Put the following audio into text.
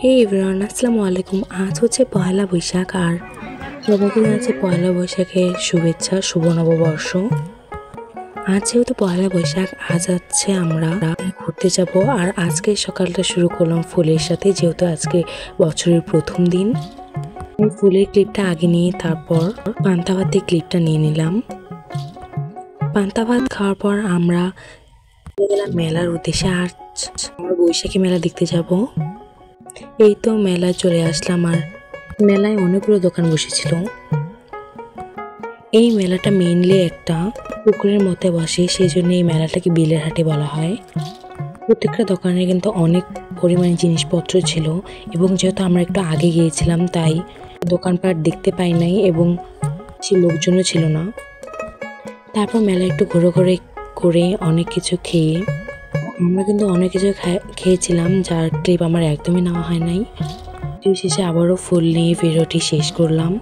হে everyone, আসসালামু আলাইকুম। আজ হচ্ছে পয়লা বৈশাখ আর সবাইকে জানাচ্ছি পয়লা বৈশাখের শুভেচ্ছা, শুভ নববর্ষ। আজ যেহেতু পয়লা বৈশাখ, আজ হচ্ছে আমরা ঘুরতে যাব। আর আজকে সকালটা শুরু করলাম ফুলের সাথে, যেহেতু আজকে বছরের প্রথম দিন। এই ফুলের ক্লিপটা আগে নিয়ে তারপর পান্তা ভাতের ক্লিপটা নিয়ে নিলাম। পান্তা ভাত খাওয়ার পর আমরা গেলাম মেলার উদ্দেশ্যে। আর আমরা বৈশাখী মেলা দেখতে যাব। এই তো মেলায় চলে আসলাম। আর মেলায় অনেকগুলো দোকান বসেছিল। এই মেলাটা মেইনলি একটা পুকুরের মধ্যে বসে, সেই জন্য এই মেলাটাকে বিলের হাটে বলা হয়। প্রত্যেকটা দোকানে কিন্তু অনেক পরিমাণে জিনিসপত্র ছিল, এবং যেহেতু আমরা একটু আগে গিয়েছিলাম তাই দোকানপাট দেখতে পাই নাই এবং সে লোকজনও ছিল না। তারপর মেলায় একটু ঘোরাঘুরি করে অনেক কিছু খেয়ে আমরা কিন্তু অনেক কিছু খেয়েছিলাম, যার ক্লিপ আমার একদমই নেওয়া হয় নাই। শেষে আবারও ফুল নিয়ে ভিডিওটি শেষ করলাম।